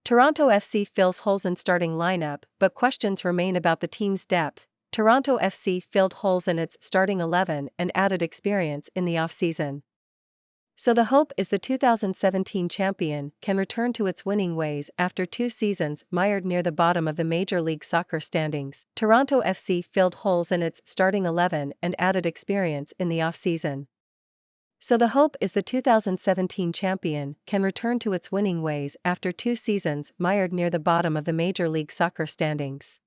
Toronto FC fills holes in starting lineup, but questions remain about the team's depth. Toronto FC filled holes in its starting 11 and added experience in the offseason. So the hope is the 2017 champion can return to its winning ways after 2 seasons mired near the bottom of the Major League Soccer standings. Toronto FC filled holes in its starting 11 and added experience in the offseason. So the hope is the 2017 champion can return to its winning ways after 2 seasons mired near the bottom of the Major League Soccer standings.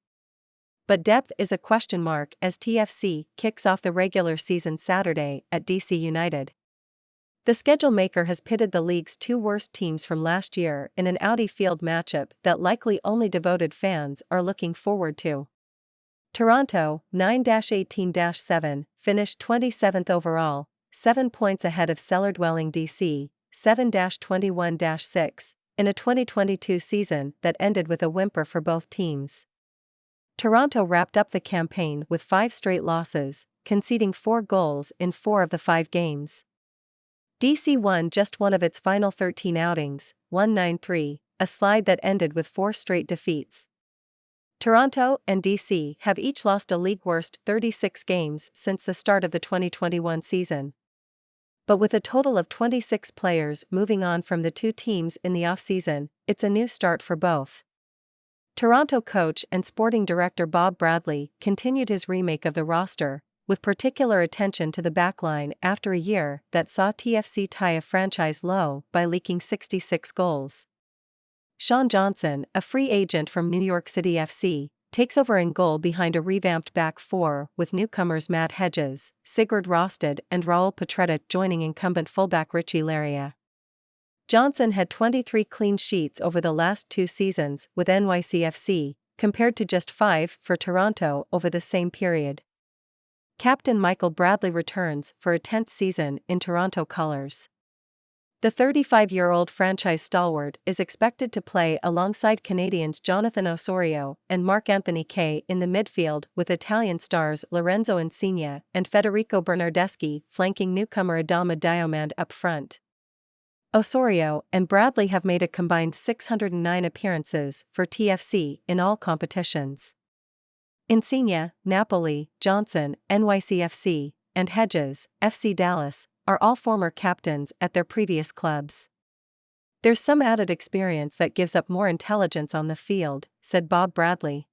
But depth is a question mark as TFC kicks off the regular season Saturday at DC United. The schedule maker has pitted the league's 2 worst teams from last year in an Audi Field matchup that likely only devoted fans are looking forward to. Toronto, 9-18-7, finished 27th overall, 7 points ahead of cellar-dwelling DC, 7-21-6, in a 2022 season that ended with a whimper for both teams. Toronto wrapped up the campaign with 5 straight losses, conceding 4 goals in 4 of the 5 games. DC won just one of its final 13 outings, 1-9-3, a slide that ended with 4 straight defeats. Toronto and DC have each lost a league-worst 36 games since the start of the 2021 season. But with a total of 26 players moving on from the 2 teams in the offseason, it's a new start for both. Toronto coach and sporting director Bob Bradley continued his remake of the roster, with particular attention to the backline after a year that saw TFC tie a franchise low by leaking 66 goals. Sean Johnson, a free agent from New York City FC, takes over in goal behind a revamped back 4 with newcomers Matt Hedges, Sigurd Rosted and Raul Petretta joining incumbent fullback Richie Laryea. Johnson had 23 clean sheets over the last 2 seasons with NYCFC, compared to just 5 for Toronto over the same period. Captain Michael Bradley returns for a 10th season in Toronto colours. The 35-year-old franchise stalwart is expected to play alongside Canadians Jonathan Osorio and Marc-Anthony Kaye in the midfield, with Italian stars Lorenzo Insigne and Federico Bernardeschi flanking newcomer Adama Diomande up front. Osorio and Bradley have made a combined 609 appearances for TFC in all competitions. Insigne, Napoli, Johnson, NYCFC, and Hedges, FC Dallas, are all former captains at their previous clubs. There's some added experience that gives up more intelligence on the field, said Bob Bradley.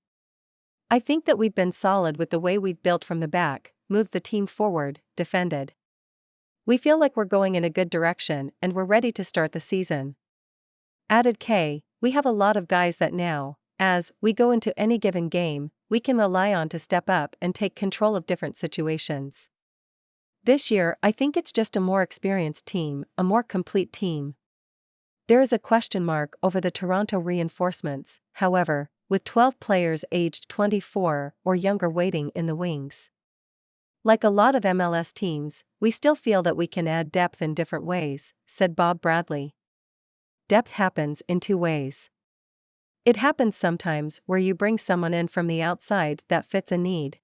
I think that we've been solid with the way we've built from the back, moved the team forward, defended. We feel like we're going in a good direction and we're ready to start the season. Added Kaye, we have a lot of guys that now, as we go into any given game, we can rely on to step up and take control of different situations. This year, I think it's just a more experienced team, a more complete team. There is a question mark over the Toronto reinforcements, however, with 12 players aged 24 or younger waiting in the wings. Like a lot of MLS teams, we still feel that we can add depth in different ways, said Bob Bradley. Depth happens in 2 ways. It happens sometimes where you bring someone in from the outside that fits a need.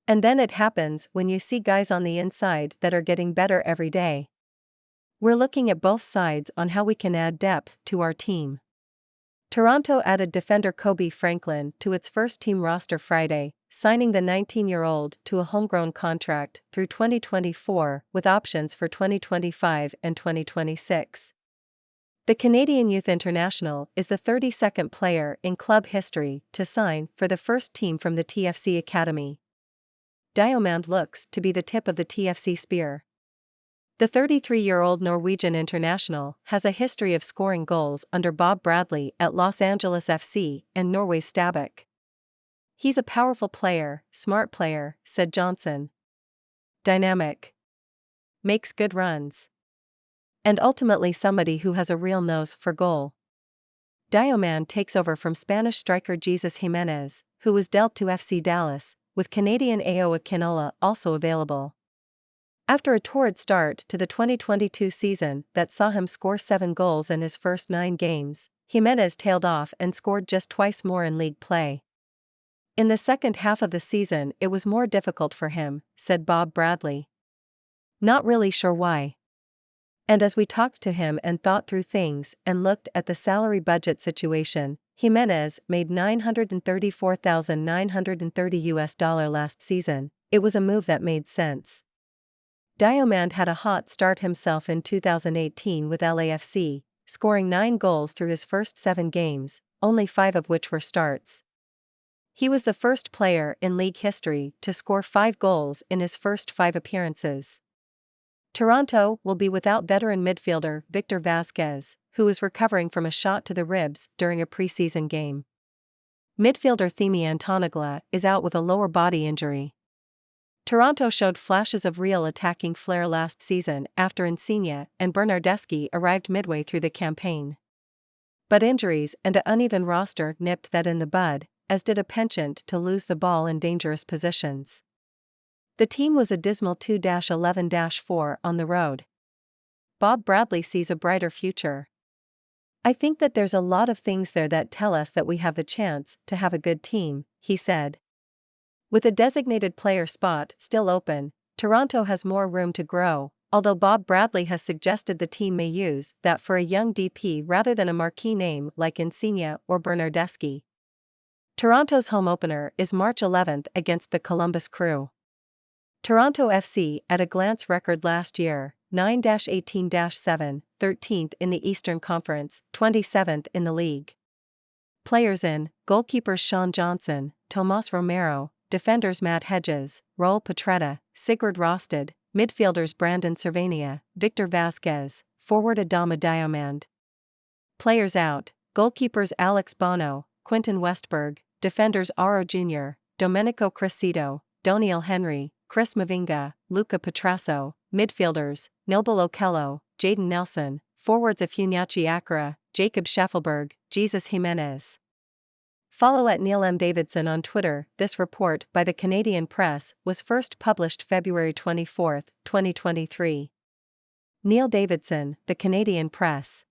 And then it happens when you see guys on the inside that are getting better every day. We're looking at both sides on how we can add depth to our team. Toronto added defender Kobe Franklin to its first-team roster Friday, signing the 19-year-old to a homegrown contract through 2024 with options for 2025 and 2026. The Canadian Youth International is the 32nd player in club history to sign for the first team from the TFC Academy. Diomande looks to be the tip of the TFC spear. The 33-year-old Norwegian international has a history of scoring goals under Bob Bradley at Los Angeles FC and Norway's Stabæk. He's a powerful player, smart player, said Johnson. Dynamic. Makes good runs. And ultimately somebody who has a real nose for goal. Diomande takes over from Spanish striker Jesus Jimenez, who was dealt to FC Dallas, with Canadian Ao Akinola also available. After a torrid start to the 2022 season that saw him score 7 goals in his first 9 games, Jimenez tailed off and scored just twice more in league play. In the second half of the season it was more difficult for him, said Bob Bradley. Not really sure why. And as we talked to him and thought through things and looked at the salary budget situation, Jimenez made $934,930 last season. It was a move that made sense. Diomande had a hot start himself in 2018 with LAFC, scoring 9 goals through his first 7 games, only 5 of which were starts. He was the first player in league history to score 5 goals in his first 5 appearances. Toronto will be without veteran midfielder Victor Vazquez, who is recovering from a shot to the ribs during a preseason game. Midfielder Themi Antonigla is out with a lower body injury. Toronto showed flashes of real attacking flair last season after Insigne and Bernardeschi arrived midway through the campaign. But injuries and an uneven roster nipped that in the bud, as did a penchant to lose the ball in dangerous positions. The team was a dismal 2-11-4 on the road. Bob Bradley sees a brighter future. "I think that there's a lot of things there that tell us that we have the chance to have a good team," he said. With a designated player spot still open, Toronto has more room to grow, although Bob Bradley has suggested the team may use that for a young DP rather than a marquee name like Insigne or Bernardeschi. Toronto's home opener is March 11 against the Columbus Crew. Toronto FC at a glance record last year, 9-18-7, 13th in the Eastern Conference, 27th in the league. Players in: goalkeepers Sean Johnson, Tomas Romero, defenders Matt Hedges, Raul Petretta, Sigurd Rosted, midfielders Brandon Servania, Victor Vazquez, forward Adama Diomande. Players out: goalkeepers Alex Bono, Quinton Westberg, defenders Aro Jr., Domenico Crescido, Doniel Henry, Chris Mavinga, Luca Petrasso, midfielders Noble Okello, Jayden Nelson, forwards Ifunachi Akra, Jacob Schaffelberg, Jesus Jimenez. Follow at Neil M. Davidson on Twitter. This report by the Canadian Press was first published February 24, 2023. Neil Davidson, The Canadian Press.